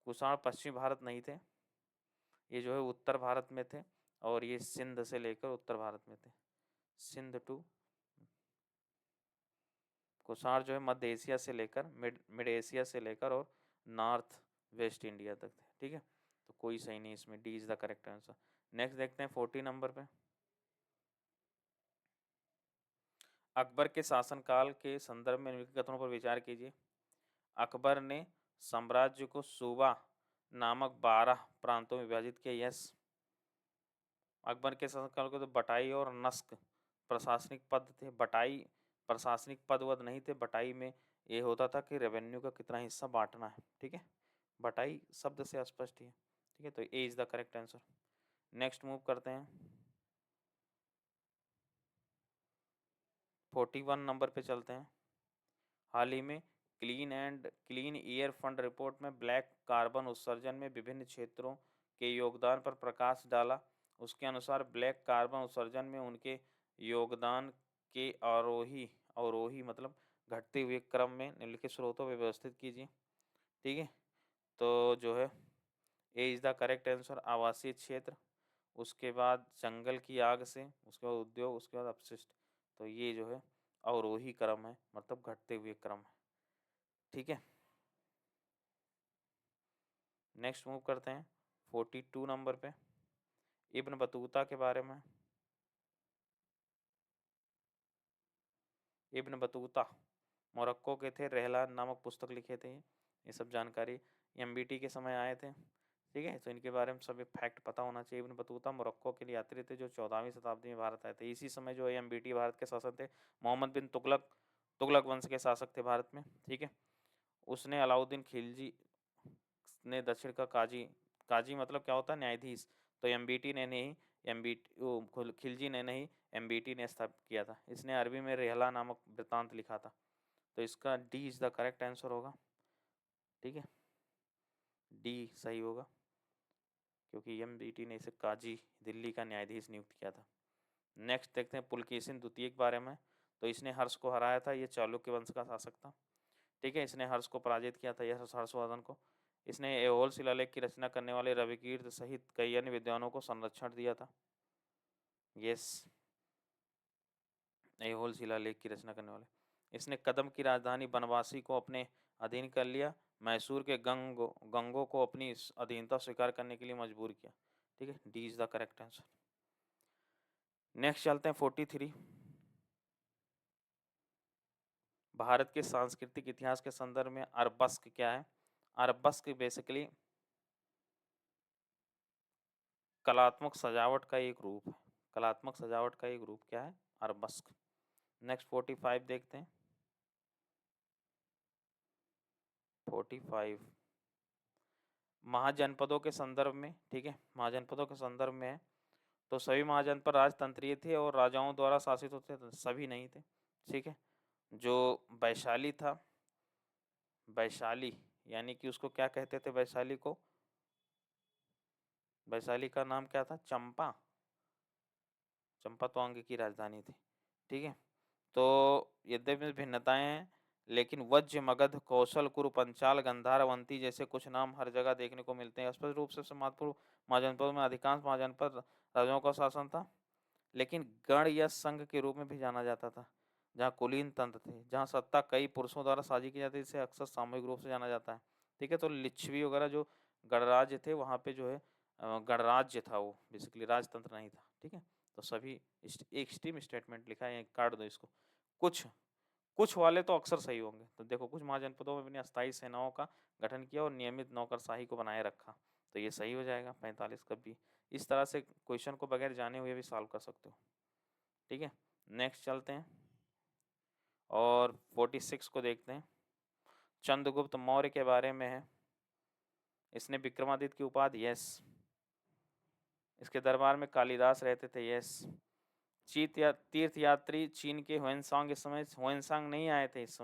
कुषाण पश्चिमी भारत नहीं थे, ये जो है उत्तर भारत में थे, और ये सिंध से लेकर उत्तर भारत में थे, सिंध टू। कुषाण जो है मध्य एशिया से लेकर मिड एशिया से लेकर और नॉर्थ वेस्ट इंडिया तक थे। ठीक है, तो कोई सही नहीं इसमें, D is the correct answer. Next देखते हैं 40 नंबर पे। अकबर के शासनकाल के संदर्भ में निम्नलिखित कथनों पर विचार कीजिए। अकबर ने साम्राज्य को सूबा नामक 12 प्रांतों में विभाजित किया। यस, अकबर के शासनकाल को तो बटाई और नस्क प्रशासनिक पद थे। बटाई प्रशासनिक पद वद नहीं थे, बटाई में ये होता था कि रेवेन्यू का कितना हिस्सा बांटना है। ठीक है, बटाई शब्द से स्पष्ट ही है। ठीक है, तो A is the correct answer. Next move करते हैं 41 नंबर पे चलते हैं। हाल ही में क्लीन एयर फंड रिपोर्ट में ब्लैक कार्बन उत्सर्जन में विभिन्न क्षेत्रों के योगदान पर प्रकाश डाला। उसके अनुसार ब्लैक कार्बन उत्सर्जन में उनके योगदान के अवरोही मतलब घटते हुए क्रम में निम्नलिखित स्रोतों पर व्यवस्थित कीजिए। ठीक है, तो जो है A is the correct answer. आवासीय क्षेत्र, उसके बाद जंगल की आग से, उसके बाद उद्योग, उसके बाद अपशिष्ट, तो ये जो है अवरोही क्रम है, मतलब घटते हुए क्रम है। ठीक है, नेक्स्ट मूव करते हैं 42 नंबर पे, इब्न बतूता के बारे में। इब्न बतूता मोरक्को के थे, रहला नामक पुस्तक लिखे थे। ये सब जानकारी एमबीटी के समय आए थे। ठीक है, तो इनके बारे में सभी फैक्ट पता होना चाहिए। इब्न बतूता मोरक्को के लिए यात्री थे जो 14वीं शताब्दी में भारत आए थे। इसी समय जो एमबीटी भारत के शासक थे। मोहम्मद बिन तुगलक, तुगलक वंश के शासक थे भारत में। ठीक है, उसने अलाउद्दीन खिलजी ने दक्षिण का काजी, काजी मतलब क्या होता है, न्यायाधीश, तो एमबीटी ने नहीं, एमबीटी खिलजी ने नहीं, एमबीटी ने स्थापित किया था। इसने अरबी में रेहला नामक वृत्तांत लिखा था। तो इसका D is the correct answer होगा। ठीक है, डी सही होगा, क्योंकि एमबीटी ने इसे काजी, दिल्ली का न्यायाधीश नियुक्त किया था। नेक्स्ट देखते हैं पुलकेशिन द्वितीय के बारे में। तो इसने हर्ष को हराया था, ये चालुक्य वंश का शासक था। ठीक है, इसने हर्ष को पराजित किया था, यह हर्षवर्धन को। इसने ऐहोल शिलालेख की रचना करने वाले रविकीर्त सहित कई अन्य विद्वानों को संरक्षण दिया था। यस, ऐहोल शिलालेख की रचना करने वाले। इसने कदम की राजधानी बनवासी को अपने अधीन कर लिया। मैसूर के गंगों को अपनी अधीनता स्वीकार करने के लिए मजबूर किया। ठीक है, D is the correct answer. Next चलते हैं 43। भारत के सांस्कृतिक इतिहास के संदर्भ में अरबस्क क्या है? अरबस्क बेसिकली कलात्मक सजावट का एक रूप है। कलात्मक सजावट का एक रूप क्या है? अरबस्क। नेक्स्ट 45 देखते हैं। 45 महाजनपदों के संदर्भ में। ठीक है, महाजनपदों के संदर्भ में है। तो सभी महाजनपद राजतंत्रीय थे और राजाओं द्वारा शासित होते थे, सभी नहीं थे। ठीक है, जो वैशाली था, वैशाली यानी कि उसको क्या कहते थे? वैशाली को, वैशाली का नाम क्या था? चंपा। चंपा तो अंग की राजधानी थी। ठीक है, तो यद्यपि भिन्नताएं हैं, लेकिन वज्र, मगध, कौशल, कुरु, पंचाल, गंधार, अवंती जैसे कुछ नाम हर जगह देखने को मिलते हैं। स्पष्ट रूप से महत्वपूर्ण महाजनपद में अधिकांश महाजनपद राजाओं का शासन था, लेकिन गण या संघ के रूप में भी जाना जाता था, जहाँ कुलीन तंत्र थे, जहाँ सत्ता कई पुरुषों द्वारा साझी की जाती है, इसे अक्सर सामूहिक रूप से जाना जाता है। ठीक है, तो लिच्छवी वगैरह जो गणराज्य थे वहाँ पे जो है गणराज्य था, वो बेसिकली राजतंत्र नहीं था। ठीक है, तो सभी एक स्ट्रीम स्टेटमेंट लिखा है, काट दो इसको। कुछ कुछ वाले तो अक्सर सही होंगे। तो देखो, कुछ महाजनपदों में अपनी अस्थायी सेनाओं का गठन किया और नियमित नौकरशाही को बनाए रखा, तो ये सही हो जाएगा 45 कभी। इस तरह से क्वेश्चन को बगैर जाने हुए भी सॉल्व कर सकते हो। ठीक है, नेक्स्ट चलते हैं और 46 को देखते हैं। चंद्रगुप्त मौर्य के बारे में है। इसने विक्रमादित्य की उपाधि, यस। इसके दरबार में कालिदास रहते थे, यस। तीर्थ यात्री चीन के हुएनसांग, इस समय हुएनसांग नहीं आए थे इस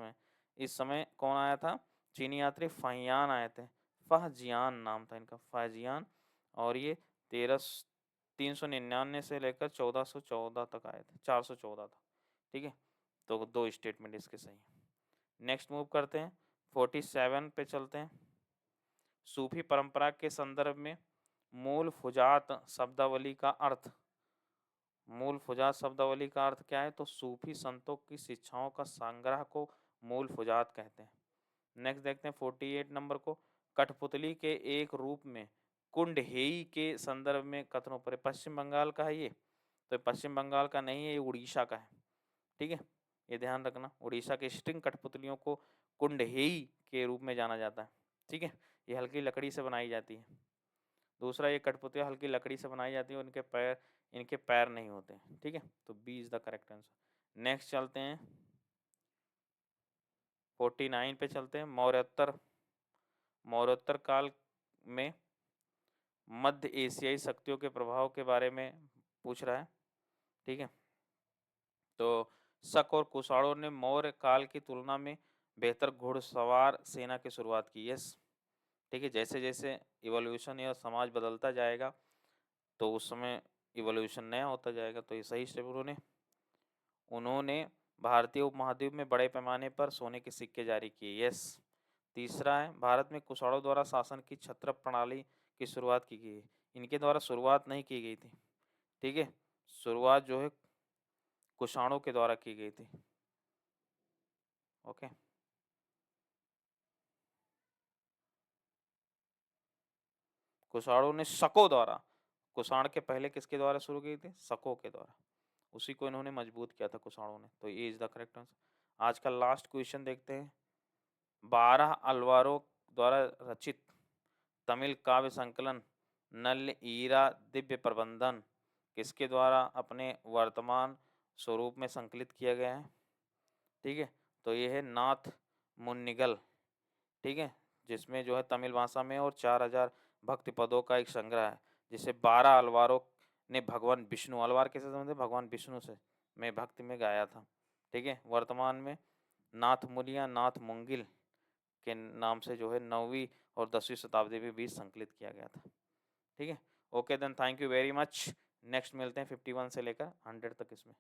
समय कौन आया था? चीनी यात्री फहियान आए थे। फहजियान नाम था इनका, फहजियान। और ये 399 से लेकर 1414 तक आए थे, 414 था। ठीक है, तो दो स्टेटमेंट इसके सही हैं। नेक्स्ट मूव करते हैं 47 पे चलते हैं। सूफी परंपरा के संदर्भ में मूल फुजात शब्दावली का अर्थ, मूल फुजात शब्दावली का अर्थ क्या है? तो सूफी संतों की शिक्षाओं का संग्रह को मूल फुजात कहते हैं। नेक्स्ट देखते हैं 48 नंबर को। कठपुतली के एक रूप में कुंडहेई के संदर्भ में कथनों पर, पश्चिम बंगाल का है ये, तो पश्चिम बंगाल का नहीं है, ये उड़ीसा का है। ठीक है, ये ध्यान रखना, उड़ीसा के स्ट्रिंग कठपुतलियों को कुंडहेई के रूप में जाना जाता है। ठीक है, ये हल्की लकड़ी से बनाई जाती है। दूसरा, ये कठपुतलियाँ हल्की लकड़ी से बनाई जाती है, इनके पैर नहीं होते। ठीक है, तो B is the correct answer. Next चलते हैं 49 पे चलते हैं। मौर्योत्तर काल में मध्य एशियाई शक्तियों के प्रभाव के बारे में पूछ रहा है। ठीक है, तो शक और कुषाणों ने मौर्य काल की तुलना में बेहतर घुड़सवार सेना की शुरुआत की, यस। ठीक है, जैसे जैसे इवोल्यूशन या समाज बदलता जाएगा तो उस समय इवोल्यूशन नया होता जाएगा, तो ये सही स्टेप उन्होंने भारतीय उपमहाद्वीप में बड़े पैमाने पर सोने के सिक्के जारी किए, यस। तीसरा है, भारत में कुषाणों द्वारा शासन की छत्र प्रणाली की शुरुआत की गई। इनके द्वारा शुरुआत नहीं की गई थी। ठीक है, शुरुआत जो है कुषाणों के द्वारा की गई थी। ओके। कुषाणों ने शकों द्वारा, कुषाण के पहले किसके द्वारा शुरू की थी? शकों के द्वारा, उसी को इन्होंने मजबूत किया था कुषाणों ने। तो ये इज द करेक्ट आंसर। आज का लास्ट क्वेश्चन देखते हैं। 12 अलवारों द्वारा रचित तमिल काव्य संकलन नल ईरा दिव्य प्रबंधन किसके द्वारा अपने वर्तमान स्वरूप में संकलित किया गया है? ठीक है, तो ये है नाथ मुन्निगल। ठीक है, जिसमें जो है तमिल भाषा में और 4000 भक्ति पदों का एक संग्रह है, जिसे 12 अलवारों ने भगवान विष्णु, अलवार कैसे समझे? भगवान विष्णु से मैं भक्ति में गाया था। ठीक है, वर्तमान में नाथ मुनिया नाथ मुंगिल के नाम से जो है 9वीं और 10वीं शताब्दी में बीच संकलित किया गया था। ठीक है, okay then, thank you very much. Next मिलते हैं 51 से लेकर 100 तक इसमें।